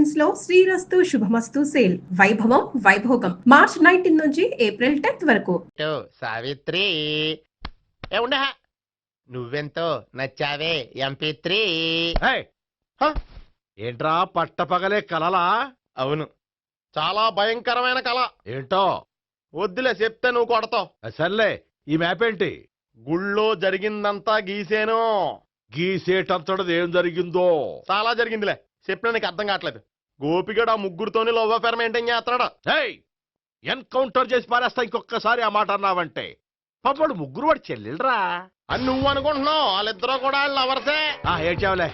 Collections లో శ్రీరస్తు శుభమస్తు sale వైభవం Vaibhogam March 19 నుంచి ఏప్రిల్ 10th వరకు. సావిత్రి ఉండ నువ్వెంతో నచ్చావే MP3. ఏంట్రా పట్టపగలే కలలా? అవును, చాలా భయంకరమైన కళ. ఏంటో వద్దులే, చెప్తే నువ్వు కొడతావు. సర్లే, ఈ మ్యాప్ ఏంటి? గుళ్ళో జరిగిందంతా గీసేను. గీసేటంతటది ఏం జరిగిందో? చాలా జరిగిందిలే, చెప్పినా నీకు అర్థం కావట్లేదు. గోపిగడు ఆ ముగ్గురుతోని లవ్ అఫేర్ మెయింటైన్ చేస్తున్నాడు. ఎన్కౌంటర్ చేసి పారేస్తా ఇంకొకసారి ఆ మాట అన్నావంటే. పాపడు ముగ్గురు వాడు చెల్లెలరా అని నువ్వు అనుకుంటున్నావు, వాళ్ళిద్దరూ కూడా వాళ్ళు లవర్సే. ఏడ్చావులే.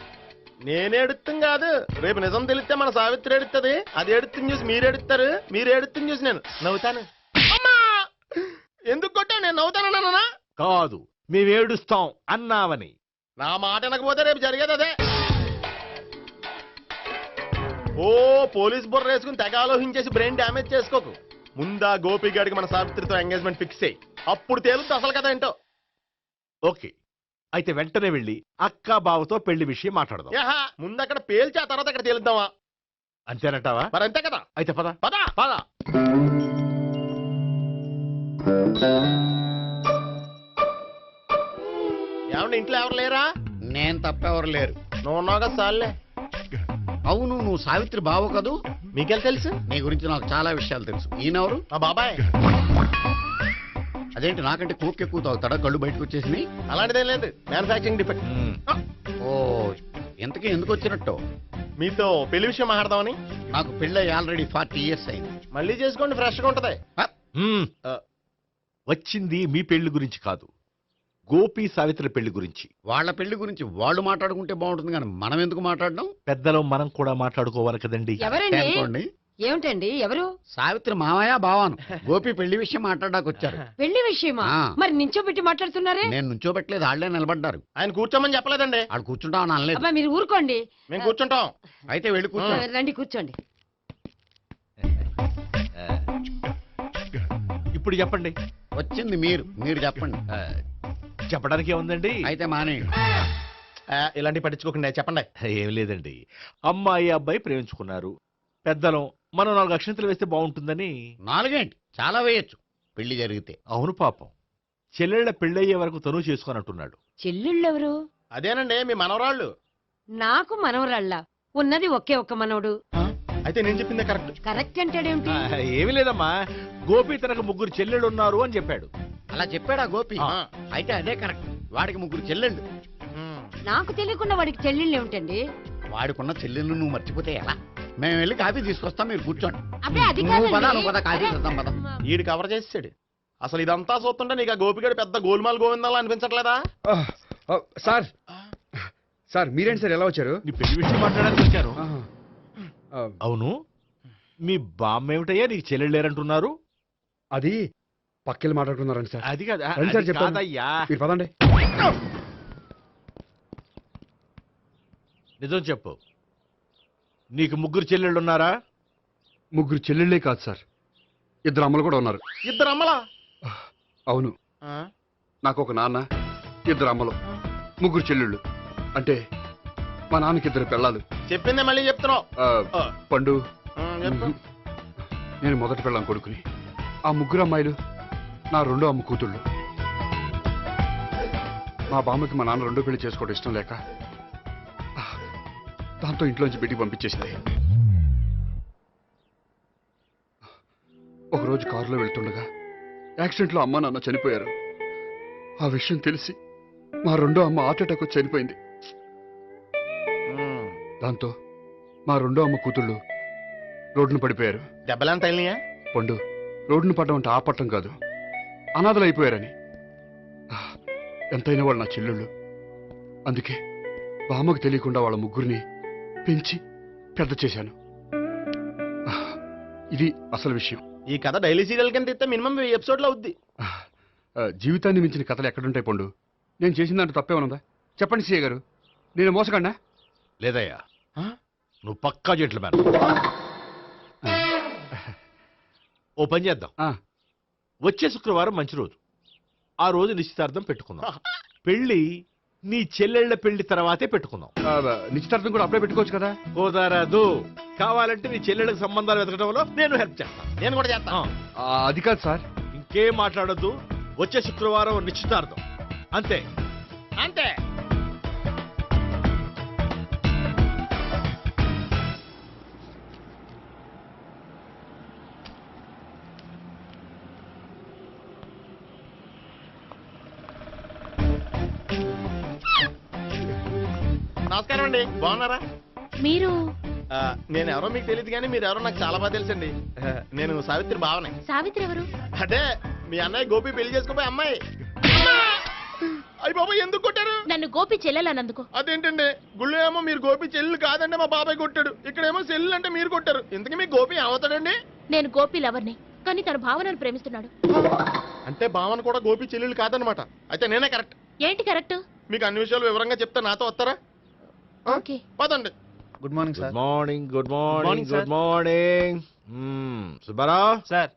నేనే ఎడుతుంది కాదు, రేపు నిజం తెలిస్తే మన సావిత్రి ఎడుతుంది. అది ఎడుతుంది చూసి మీరు ఎడుతారు, మీరు ఎడుతుంది చూసి నేను నవ్వుతాను. అమ్మా, ఎందుకు కొట్టా? నేను నవ్వుతానన్నా కాదు, మేమేడుస్తాం అన్నావని. నా మాట వినకపోతే రేపు జరిగేది అదే. ఓ పోలీస్ బుర్ర వేసుకుని తెగ ఆలోచించేసి బ్రెయిన్ డ్యామేజ్ చేసుకోకు. ముందా గోపిగాడికి మన సావిత్రితో ఎంగేజ్మెంట్ ఫిక్స్ అయ్యి అప్పుడు తేలుతుంది అసలు కదా ఏంటో. ఓకే, అయితే వెంటనే వెళ్ళి అక్క బావతో పెళ్లి విషయం మాట్లాడదాం. ముందు అక్కడ పేల్చి ఆ తర్వాత అక్కడ తేలుద్దామా? అంతేనంటావా? మరి అంతే కదా. అయితే పద పద పద. ఏమంటే ఇంట్లో ఎవరు లేరా? నేను తప్పెవరు లేరు. నువ్వు ఉన్నావు కదా సార్లే. అవును, నువ్వు సావిత్రి బావ కదూ? మీకెళ్ళి తెలుసు? నీ గురించి నాకు చాలా విషయాలు తెలుసు. ఈయనెవరు? మా బాబాయ్. అదేంటి నాకంటే కోక్ ఎక్కువ తాగుతాడా? కళ్ళు బయటకు వచ్చేసి. అలాంటిదేం లేదు, మ్యానుఫాక్చరింగ్ డిఫెక్ట్. ఓ, ఎంతకీ ఎందుకు వచ్చినట్టు? మీతో పెళ్లి విషయం మాట్లాడదామని. నాకు పెళ్ళి ఆల్రెడీ 40 years అయింది. మళ్ళీ చేసుకోండి, ఫ్రెష్ గా ఉంటది. వచ్చింది మీ పెళ్లి గురించి కాదు, గోపి సావిత్రి పెళ్లి గురించి. వాళ్ళ పెళ్లి గురించి వాళ్ళు మాట్లాడుకుంటే బాగుంటుంది, కానీ మనం ఎందుకు మాట్లాడడం? పెద్దలో మనం కూడా మాట్లాడుకోవాలి కదండి. అనుకోండి. ఏమిటండి? ఎవరు? సావిత్రి మామయ్య బావాను. గోపి పెళ్లి విషయం మాట్లాడడానికి వచ్చారు. పెళ్లి విషయమా? మరి నించోబెట్టి మాట్లాడుతున్నారే? నేను నుంచోబెట్టలేదు, ఆళ్లే నిలబడ్డారు. ఆయన కూర్చోమని చెప్పలేదండి. ఆడు కూర్చుంటామని అనలేదు. అబ్బా, మీరు ఊరుకోండి. మేము కూర్చుంటాం. అయితే వెళ్ళి కూర్చోండి. రండి కూర్చోండి. ఇప్పుడు చెప్పండి. వచ్చింది మీరు చెప్పండి. చెప్పడానికి ఏముందండి? అయితే మానే. ఇలాంటివి పట్టించుకోకుండా చెప్పండి. ఏం లేదండి, అమ్మాయి అబ్బాయి ప్రేమించుకున్నారు. పెద్దలం మనం 4 అక్షంతలు వేస్తే బాగుంటుందని. 4 ఏంటి, చాలా వేయచ్చు పెళ్లి జరిగితే. అవును, పాపం చెల్లెళ్ళ పెళ్ళయ్యే వరకు తను చేసుకున్నట్టున్నాడు. చెల్లెళ్ళెవరు? అదేనండి మీ మనవరాళ్ళు. నాకు మనవరాళ్ళ ఉన్నది ఒకే ఒక్క మనవడు. అయితే నేను చెప్పిందే కరెక్ట్. కరెక్ట్ అంటాడేమిటి? ఏమి లేదమ్మా, గోపి తనకు 3 చెల్లెళ్ళు ఉన్నారు అని చెప్పాడు. అలా చెప్పాడా గోపి? అయితే అదే కరెక్ట్. వాడికి 3 చెల్లెళ్ళు. నాకు తెలియకుండా వాడికి చెల్లెళ్ళు ఏమిటండి? వాడికున్న చెల్లెళ్ళు నువ్వు మర్చిపోతే ఎలా? మేము వెళ్ళి కాఫీ తీసుకొస్తాం, మీరు కూర్చోండి. అబ్బే, అది నువ్వు పద, కాదండి. నువ్వు పద, కాఫీ చేద్దాం పద. ఈడు కవర్ చేసాడు. అసలు ఇదంతా చూస్తుంటే నీకు ఆ గోపిగడు పెద్ద గోల్మాల్ గోవిందాలు అనిపించట్లేదా? సార్ సార్ మీరేంటి సార్ ఎలా వచ్చారు? నీ పెళ్లి విషయం మాట్లాడడానికి వచ్చాను. అవును, మీ బామ్మ ఏమిటయ్యా నీకు చెల్లెళ్ళు లేరంటున్నారు? అది పక్కెళ్ళి మాట్లాడుకున్నారండి సార్. అది కాదు, రండి సార్, చెప్తాను. కాదయ్యా, మీరు పదండి. నిజం చెప్పు, నీకు 3 చెల్లెళ్ళు ఉన్నారా? 3 చెల్లెళ్ళే కాదు సార్, 2 అమ్మలు కూడా ఉన్నారు. 2 అమ్మలా? అవును, నాకు ఒక నాన్న, 2 అమ్మలు, 3 చెల్లెళ్ళు. అంటే మా నాన్నకి 2 పెళ్ళాలు. చెప్పిందే మళ్ళీ చెప్తున్నావు. పండు, నేను మొదటి పెళ్ళాం కొడుకుని. ఆ 3 అమ్మాయిలు నా 2వ అమ్మ కూతుళ్ళు. మా బామ్మకి మా నాన్న 2వ పెళ్లి చేసుకోవడం ఇష్టం లేక దాంతో ఇంట్లోంచి బయటికి పంపించేసింది. ఒకరోజు కారులో వెళ్తుండగా యాక్సిడెంట్లో అమ్మ నాన్న చనిపోయారు. ఆ విషయం తెలిసి మా 2వ అమ్మ హార్ట్ అటాక్ వచ్చి చనిపోయింది. దాంతో మా 2వ అమ్మ కూతుళ్ళు రోడ్డును పడిపోయారు. దెబ్బలంత అయినాయా? పండు, రోడ్డును పడ్డం అంటే ఆ పట్టం కాదు, అనాథలు అయిపోయారని. ఎంతైనా వాళ్ళు నా చెల్లెళ్ళు. అందుకే బామ్మకు తెలియకుండా వాళ్ళ 3 పెంచి పెద్ద చేశాను. ఇది అసలు విషయం. ఈ కథ డైలీ సీరియల్ కింద ఇస్తే మినిమం 10 ఎపిసోడ్లు అవుద్ది. జీవితాన్ని మించిన కథలు ఎక్కడుంటాయి పండు? నేను చేసిన దాంట్లో తప్పేమనుందా? చెప్పండి సీఏ గారు, నేను మోసగండా? లేదయ్యా, నువ్వు పక్కా చెట్లు మేన. ఓ పని చేద్దాం, వచ్చే శుక్రవారం మంచి రోజు, ఆ రోజు నిశ్చితార్థం పెట్టుకుందాం. పెళ్లి నీ చెల్లెళ్ల పెళ్లి తర్వాతే పెట్టుకుందాం. నిశ్చితార్థం కూడా అప్పుడే పెట్టుకోవచ్చు కదా? కుదరదు. కావాలంటే నీ చెల్లెళ్ళకి సంబంధాలు వెతకడంలో నేను హెల్ప్ చేస్తాను. నేను కూడా చేస్తాను. అది కాదు సార్. ఇంకేం మాట్లాడొద్దు. వచ్చే శుక్రవారం నిశ్చితార్థం, అంతే. అంతే. నమస్కారం అండి, బాగున్నారా? మీరు నేను ఎవరో మీకు తెలియదు కానీ మీరు ఎవరో నాకు చాలా బాగా తెలుసండి. నేను సావిత్రి బావనే. సావిత్రి ఎవరు? అంటే మీ అన్నయ్య గోపి పెళ్లి చేసుకోపోయి అమ్మాయి. అయ్యి బాబాయ్, ఎందుకు కొట్టారు? నన్ను గోపి చెల్లెలన్నందుకు. అదేంటండి, గుళ్ళు ఏమో మీరు గోపి చెల్లు కాదండి మా బాబాయ్ కొట్టాడు, ఇక్కడేమో చెల్లు అంటే మీరు కొట్టారు. ఇంతకీ మీ గోపి ఏమవుతాడండి? నేను గోపి లవర్ని, కానీ తన భావనను ప్రేమిస్తున్నాడు. అంటే భావన కూడా గోపి చెల్లెలు కాదనమాట. అయితే నేనే కరెక్ట్. ఏంటి కరెక్ట్? మీకు అన్ని విషయాలు వివరంగా చెప్తా, నాతో వస్తారా? ఓకే. పదండి. Good morning good sir. Morning. Good morning. Morning, good morning. Subbarao, sir,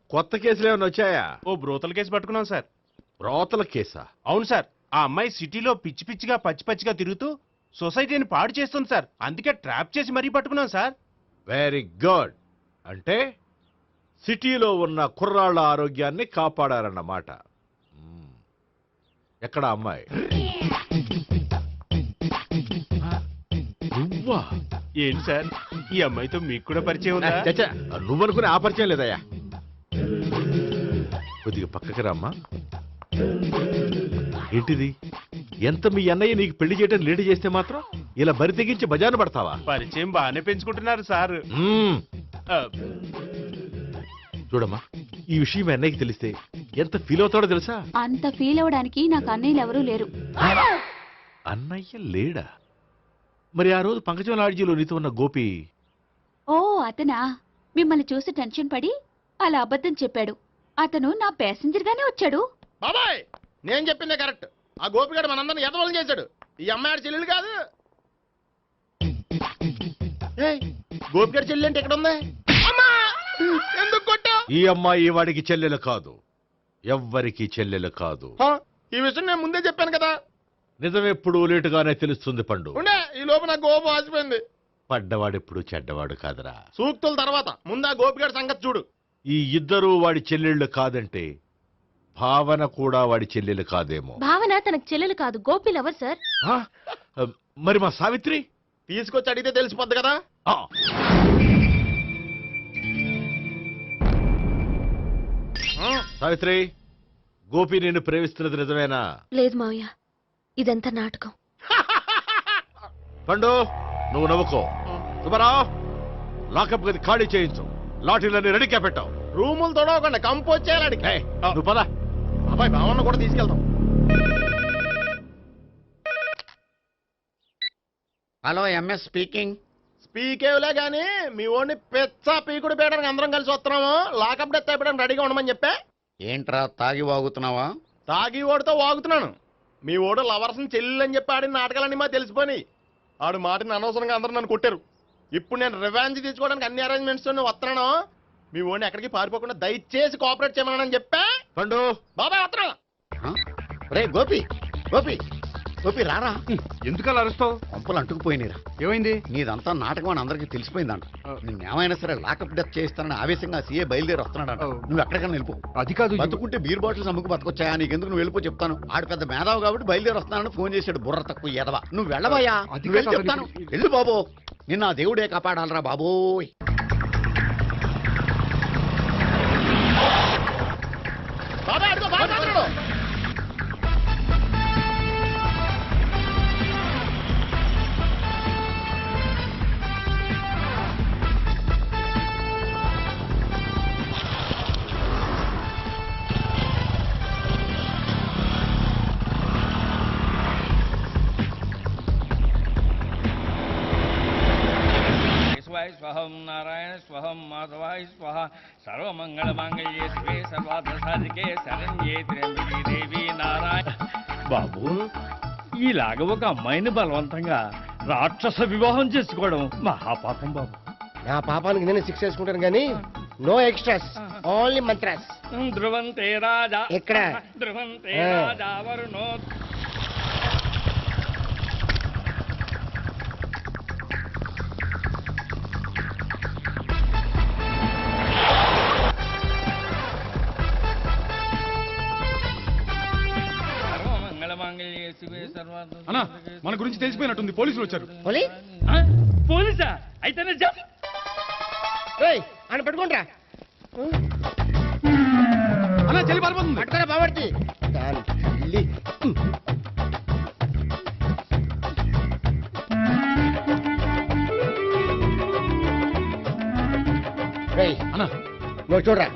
కొత్త కేసులు ఏమైనా వచ్చాయా? ఓ బ్రోతల కేసు పట్టుకున్నాం సార్. రోతల కేసా? అవును సార్, ఆ అమ్మాయి సిటీలో పిచ్చి పిచ్చిగా పచ్చి పచ్చిగా తిరుగుతూ సొసైటీని పాడు చేస్తుంది సార్. అందుకే ట్రాప్ చేసి మరీ పట్టుకున్నాం సార్. Very good. అంటే సిటీలో ఉన్న కుర్రాళ్ళ ఆరోగ్యాన్ని కాపాడారన్నమాట. ఎక్కడ అమ్మాయి? నువ్వా? ఏంటి సార్, ఈ అమ్మాయితో మీకు కూడా పరిచయం ఉందా? చచ్చా, నువ్వనుకునే ఆ పరిచయం లేదయ్యా. కొద్దిగా పక్కకి రామ్మా. ఏంటిది? ఎంత మీ అన్నయ్య నీకు పెళ్లి చేయడం లేట్ చేస్తే మాత్రం ఇలా బరి తెగించి బజారు పడతావా? పరిచయం బాగానే పెంచుకుంటున్నారు సార్. ఆ, చూడమ్మా, ఈ విషయం మీ అన్నయ్యకి తెలిస్తే ఎంత ఫీల్ అవుతాడో తెలుసా? అంత ఫీల్ అవడానికి నాకు అన్నయ్యలు ఎవరూ లేరు. అన్నయ్య లేడా? మరి ఆ రోజు పంకజం లాడ్జీలో నీతో ఉన్న గోపి? ఓ అతనా? మిమ్మల్ని చూసి టెన్షన్ పడి అలా అబద్ధం చెప్పాడు. అతను నా ప్యాసింజర్ గానే వచ్చాడు. బాబాయ్, నేను చెప్పిందే కరెక్ట్. ఆ గోపిగాడు మనందరిని ఎదవలం చేశాడు. ఈ అమ్మాయి చెల్లెలు కాదు. గోపిగాడి చెల్లి అంటే ఎక్కడ ఉంది? అమ్మా! ఎందుకు కొట్టా? ఈ అమ్మాయి వాడికి చెల్లెలు కాదు, ఎవ్వరికి చెల్లెలు కాదు. ఈ విషయం నేను ముందే చెప్పాను కదా. నిజమెప్పుడు లేటుగానే తెలుస్తుంది పండు. ఉండే, ఈ లోపు నాకు గోపం ఆసిపోయింది. పడ్డవాడెప్పుడు చెడ్డవాడు కాదురా. సూక్తుల తర్వాత ముందు ఆ గోపిగాడి సంగతి చూడు. ఈ ఇద్దరూ వాడి చెల్లెళ్ళు కాదంటే భావన కూడా వాడి చెల్లెలు కాదేమో. భావన తనకు చెల్లెలు కాదు, గోపి లవర్ సార్. ఆ? మరి మా సావిత్రి? తీసుకొచ్చి అడిగితే తెలిసిపోద్ది కదా. ఆ. సావిత్రి, గోపి నిన్ను ప్రేమిస్తున్నది నిజమేనా? లేదు మావయ్య, ఇదంతా నాటకం. పండు, నువ్వు నవ్వుకో. సుబ్బారావు, లాకప్ గది ఖాళీ చేయించు. లాఠీలన్నీ రెడీగా పెట్టావు. రూములు తొడవకుండా కంపోజ్ చేయాలి అడిగి. ఏయ్, నువ్వు పద. అబ్బాయి భావన కూడా తీసుకెళ్తాం. Hello, MS speaking. స్పీకేవ్లే గానీ మీ ఓడిని పెచ్చ పీకుడు పేయడానికి అందరం కలిసి వస్తున్నాము. లాకప్ డెత్ అయిపోయడానికి రెడీగా ఉండమని చెప్పా. ఏంట్రా తాగి వాగుతున్నావా? తాగి ఓడితో వాగుతున్నాను. మీ ఓడు లవర్స్ని చెల్లెలు అని చెప్పి ఆడిన నాటకాలన్నీ మా తెలిసిపోయి ఆడు మాటని అనవసరంగా అందరూ నన్ను కొట్టారు. ఇప్పుడు నేను రివెంజ్ తీసుకోవడానికి అన్ని అరేంజ్మెంట్స్ వస్తున్నాను. మీ ఓడిని ఎక్కడికి పారిపోకుండా దయచేసి కోఆపరేట్ చేయమని చెప్పా. పండు, బాబాయ్ వస్తున్నా. రే గోపి, గోపి, గోపి రారా. ఎందుకలా అరుస్తావు? పంపులు అంటుకుపోయినరా. ఏమైంది? నీదంతా నాటకం అని అందరికీ తెలిసిపోయిందంట. నిన్నేమైనా సరే లాకప్ డెత్ చేస్తానని ఆవేశంగా సీఏ బయలుదేరి వస్తున్నాడంట. నువ్వు ఎక్కడికైనా వెళ్ళిపో. అది కాదు. బతుకుంటే బీర్ బాటిల్స్ అమ్ముకు బతకొచ్చాయా? నీకెందుకు? నువ్వు వెళ్ళిపో చెప్తాను. ఆడు పెద్ద మేధావు కాబట్టి బయలుదేరి వస్తున్నానని ఫోన్ చేశాడు. బుర్ర తక్కువ ఎదవా. నువ్వు వెళ్ళవయ్యా. అది నువ్వు వెళ్ళి కాదు, చెప్తాను. అది- వెళ్ళు బాబో. నిన్న ఆ దేవుడే కాపాడాలరా బాబోయ్. బాబాయ్ అడుగు, బాబాయ్ అడుగు. శివాయ స్వహం నారాయణ స్వహం మాధవాయ స్వహ సర్వమంగళమాంగళ్యే శివే సర్వార్థ సాధికే శరణ్యే త్ర్యంబకే దేవి నారాయణ. బాబు, ఇలాగ ఒక అమ్మాయిని బలవంతంగా రాక్షస వివాహం చేసుకోవడం మహాపాపం బాబు. నా పాపానికి నేను శిక్ష చేసుకుంటాను కానీ నో ఎక్స్ట్రాస్, ఓన్లీ మంత్రాస్. ధ్రువంతే రాజా ఎక్కడ? ధ్రువంతే రాజా వరుణో. గురించి తెలిసిపోయినట్టుంది, పోలీసులు వచ్చారు. పోలీసా? అయితేనే జప్. అని పెట్టుకుంటా అలా చెల్లి పారిపోతుంది. పట్టుకోరా బాబర్తి. అన్నా నువ్వు చూడరా.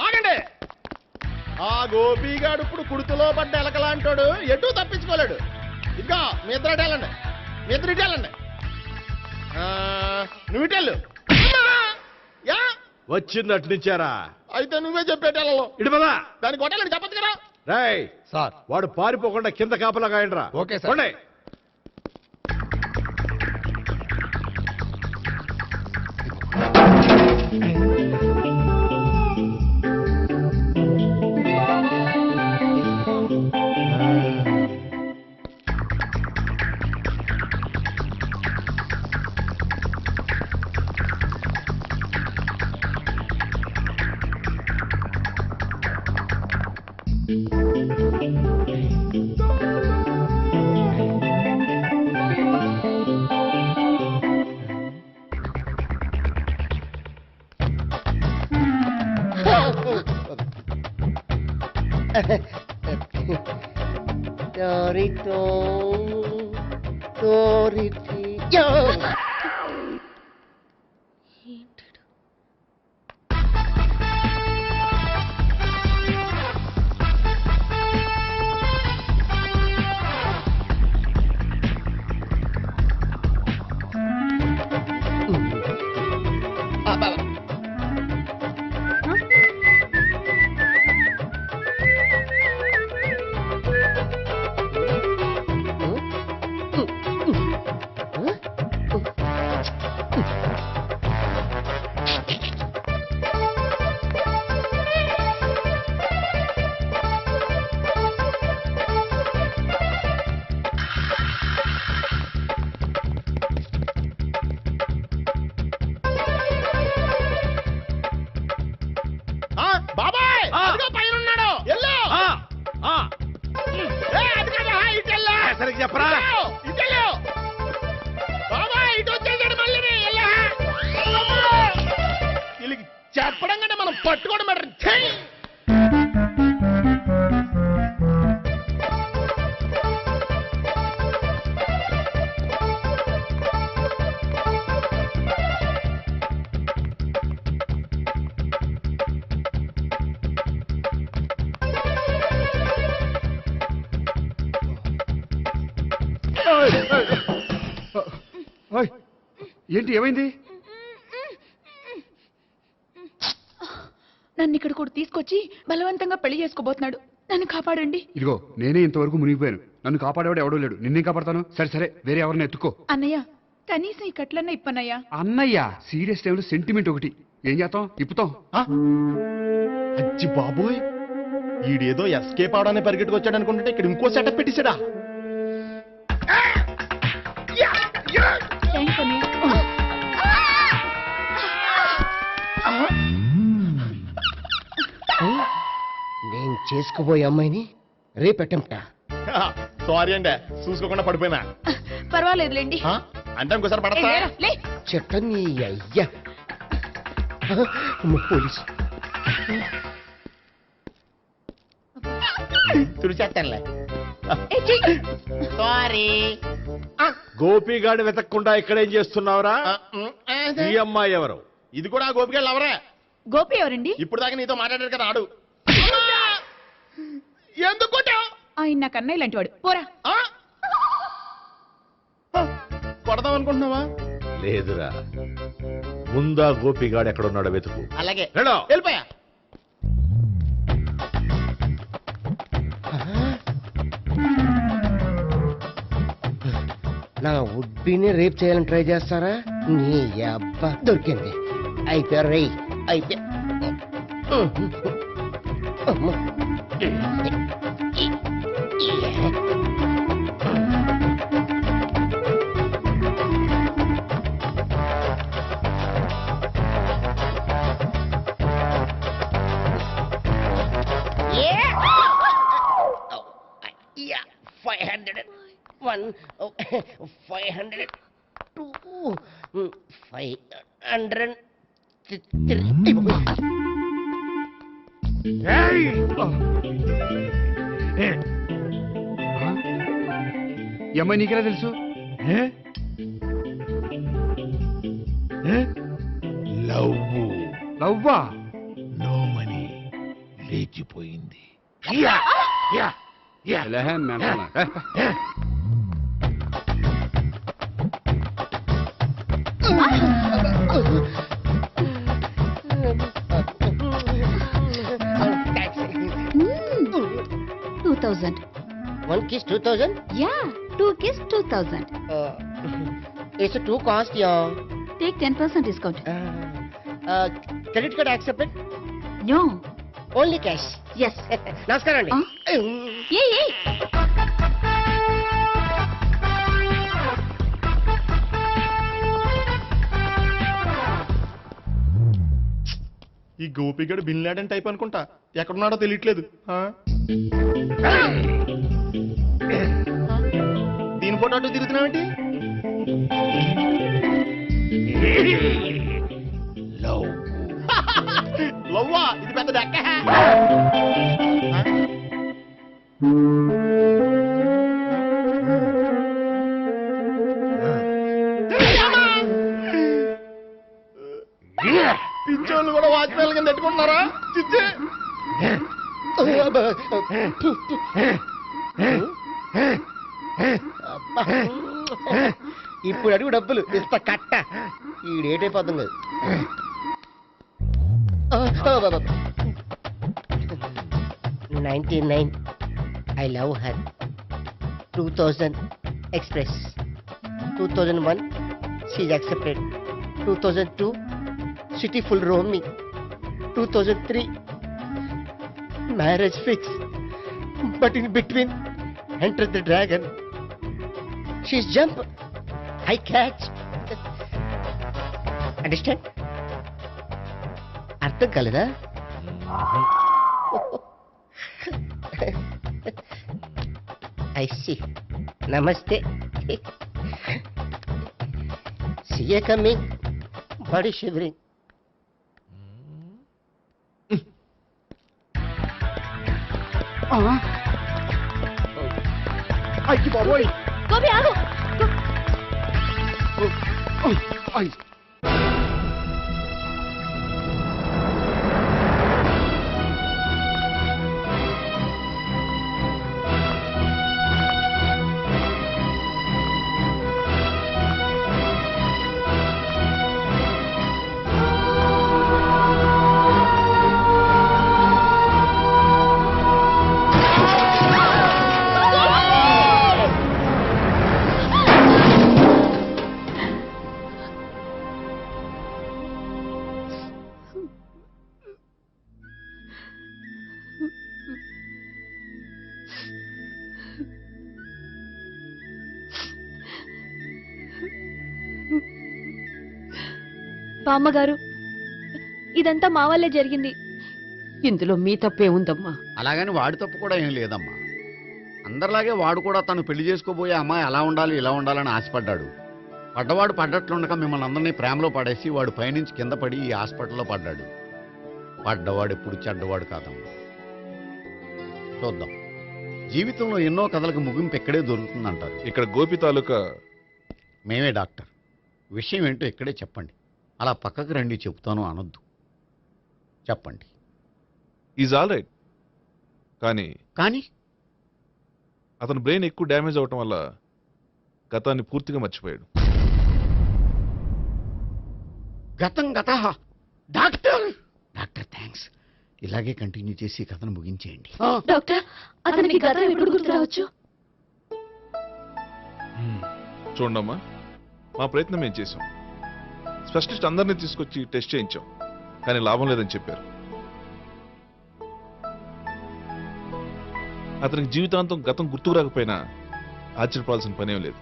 ఆగండి. ఆ గోపిగాడు ఇప్పుడు కుడుతులో పడ్డ ఎలకలాంటాడు, ఎటు తప్పించుకోలేడు. ఇంకా మీ ఇద్దరు ఇటాలండి, మీ ఇద్దరు ఇటాలండి. నువ్వు ఇటెళ్ళు. యా వచ్చింది అటు నుంచారా? అయితే నువ్వే చెప్పేటాలలో. ఇటు పదా. దాన్ని కొట్టాలని చెప్పదు కదా. రేయ్ సార్. వాడు పారిపోకుండా కింద కాపలా కాయండిరా. Okay sir. పోండి. బాబాయ్ పైన ఉన్నాడు. ఎల్లో సరిగ్గా చెప్పరా? ఇటెళ్ళు బాబాయ్. ఇటు వచ్చేసాడు మళ్ళీ. వీళ్ళకి చెప్పడం కంటే మనం పట్టుకోవడం బెటర్. ఏంటి, ఏమైంది? నన్ను ఇక్కడ కూడా తీసుకొచ్చి బలవంతంగా పెళ్లి చేసుకోబోతున్నాడు. నన్ను కాపాడండి. ఇదిగో నేనే ఇంతవరకు మునిగిపోయాను. నన్ను కాపాడేవాడు ఎవడో లేడు. నిన్నే కాపాడతాను. సరే సరే, వేరే ఎవరిని ఎత్తుకో. అన్నయ్య, కనీసం ఈ కట్లన్నా ఇప్పన్నయ్యా. అన్నయ్య సీరియస్ టైంలో సెంటిమెంట్ ఒకటి. ఏం చేస్తాం? ఇప్పుతాం. అచ్చి బాబోయ్, ఈడేదో ఎస్కేప్ అవడానికి పరిగెట్టుకొచ్చాడు అనుకుంటే ఇక్కడ ఇంకో సెటప్ పెట్టేశాడా. థ్యాంక్స్ అన్నయ్య. నేను చేసుకోబోయే అమ్మాయిని రేపెట్టంట. సారీ అండి, చూసుకోకుండా పడిపోయినా. పర్వాలేదులేండి. అంటే ఇంకోసారి పడతా. చెట్ట నీ అయ్యా. పోలీసు తుడిచేస్తానులే. సారీ. గోపిగాడి వెతకకుండా ఇక్కడేం చేస్తున్నావురా? ఈ అమ్మాయి ఎవరు? ఇది కూడా ఆ గోపిగాళ్ళు ఎవరే? గోపి ఎవరండి? ఇప్పుడు దాకా నీతో మాట్లాడారు కదా ఆడు. ఎందుకు ఆయన నాకు అన్నయ్య లాంటి వాడు. పోరా. కొడదాం అనుకుంటున్నావా? లేదురా, ముందా గోపిగాడు ఎక్కడున్నాడో వెతుకు. అలాగే వెళ్ళో. వెళ్ళిపోయా. నా ఉడ్బీని రేప్ చేయాలని ట్రై చేస్తారా? నీ అబ్బా దొరికింది. అయిపోయారు రై. అయిపోయా. అమ్మో. Yeah, 501, 502, 503. ఈ అమ్మాయి నీకెలా తెలుసు? లవ్వా? నో మనీ లేచిపోయింది. $2,000. 1 kiss 2000. Yeah, 2 kiss 2,000. It's a 2 cost, yeah. Take 10% discount. Credit card accepted? No. Only cash. Yes. నమస్కారం అండి. Hey. ఈ గోపిగడు బిన్ లాడెన్ టైప్ అనుకుంటా, ఎక్కడున్నాడో తెలియట్లేదు. దీని ఫోటో అటు తిరుగుతున్నావేంటి? లవ్వా? ఇది పెద్ద దక్క. పిచ్చోళ్ళు కూడా వాచ్మెన్ కింద పెట్టుకుంటున్నారా? చిచ్చే ఇప్పుడు అడుగు డబ్బులు ఇస్తా కట్ట. ఈ డేట్ అయిపోతుంది కదా. 99. I love her. 2000 express. 2001 she's accepted. 2002 city full roaming. 2003 marriage fix. But in between entered the dragon. She's jump, I catch. Understand? అర్థం కాలేదా? I see. Namaste. See you coming. Body shivering. అయ్యి బాబోయ్. గోపి ఆగు. అయ్యి. బామ్మగారు, ఇదంతా మా వల్లే జరిగింది. ఇందులో మీ తప్పే ఉందమ్మా. అలాగని వాడి తప్పు కూడా ఏం లేదమ్మా. అందరిలాగే వాడు కూడా తను పెళ్లి చేసుకోబోయే అమ్మాయి అలా ఉండాలి ఇలా ఉండాలని ఆశపడ్డాడు. పడ్డవాడు పడ్డట్లుండక మిమ్మల్ని అందరినీ ప్రేమలో పడేసి వాడు పైనుంచి కింద పడి ఈ హాస్పిటల్లో పడ్డాడు. పడ్డవాడు ఎప్పుడు చెడ్డవాడు కాదమ్మా. చూద్దాం, జీవితంలో ఎన్నో కథలకు ముగింపు ఇక్కడే దొరుకుతుందంటారు. ఇక్కడ గోపి తాలూకా మేమే డాక్టర్. విషయం ఏంటో ఇక్కడే చెప్పండి. అలా పక్కకు రండి చెప్తాను అనొద్దు. చెప్పండి. Is all right. కానీ అతని బ్రెయిన్ ఎక్కువ డ్యామేజ్ అవటం వల్ల గతాన్ని పూర్తిగా మర్చిపోయాడు. గతం గత. Doctor thanks. ఇలాగే కంటిన్యూ చేసి కథను ముగించేయండి. డాక్టర్, అతనికి గతం ఎప్పుడు గుర్తు రావచ్చు? చూడమ్మా, మా ప్రయత్నం మేము చేసాం. స్పెషలిస్ట్ అందరినీ తీసుకొచ్చి టెస్ట్ చేయించాం, కానీ లాభం లేదని చెప్పారు. అతనికి జీవితాంతం గతం గుర్తుకు రాకపోయినా ఆశ్చర్యపడాల్సిన పనేం లేదు.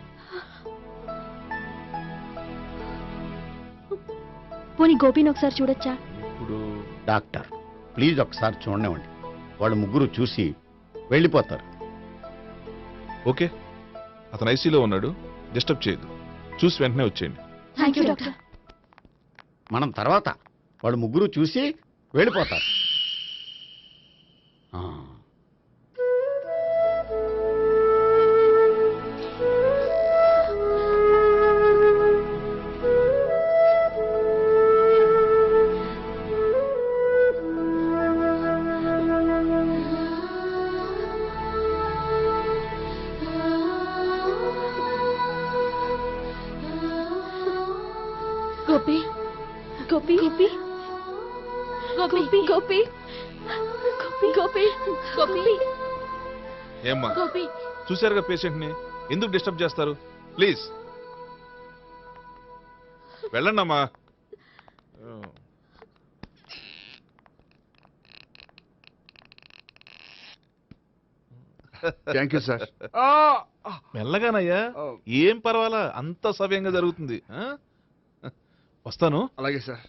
పోనీ గోపిని ఒకసారి చూడొచ్చా? ఇప్పుడు డాక్టర్ ప్లీజ్ ఒకసారి చూడనివ్వండి. వాళ్ళు ముగ్గురు చూసి వెళ్ళిపోతారు. ఓకే, అతను ఐసీలో ఉన్నాడు, డిస్టర్బ్ చేయొద్దు. చూసి వెంటనే వచ్చేయండి. Thank you doctor. మనం తర్వాత వాళ్ళు ముగ్గురు చూసి వెళ్ళిపోతారు. ఆ. గోపి గోపి గోపి గోపి గోపి గోపి గోపి ఏమ్మా గోపి చూశారుగా పేషెంట్ ని, ఎందుకు డిస్టర్బ్ చేస్తారు? ప్లీజ్ వెళ్ళండి అమ్మా. Thank you sir. మెల్లగానయ్యా, ఏం పర్వాలా, అంత సవ్యంగా జరుగుతుంది. వస్తాను. అలాగే సార్.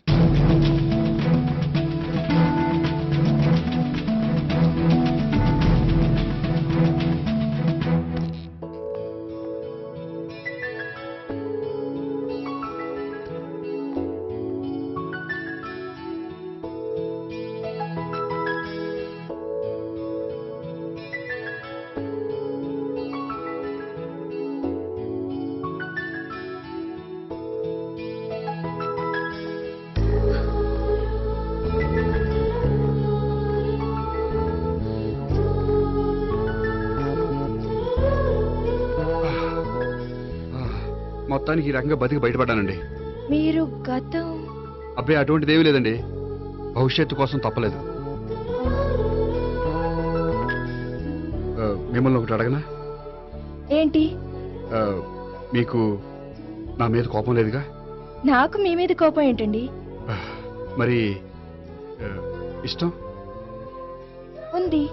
మొత్తానికి ఈ రకంగా బతికి బయటపడ్డానండి. మీరు గతం అబ్బాయి అటువంటిది ఏమీ లేదండి. భవిష్యత్తు కోసం తప్పలేదు. మిమ్మల్ని ఒకటి అడగనా? ఏంటి? మీకు నా మీద కోపం లేదుగా? నాకు మీ మీద కోపం ఏంటండి? మరి ఇష్టం ఉంది.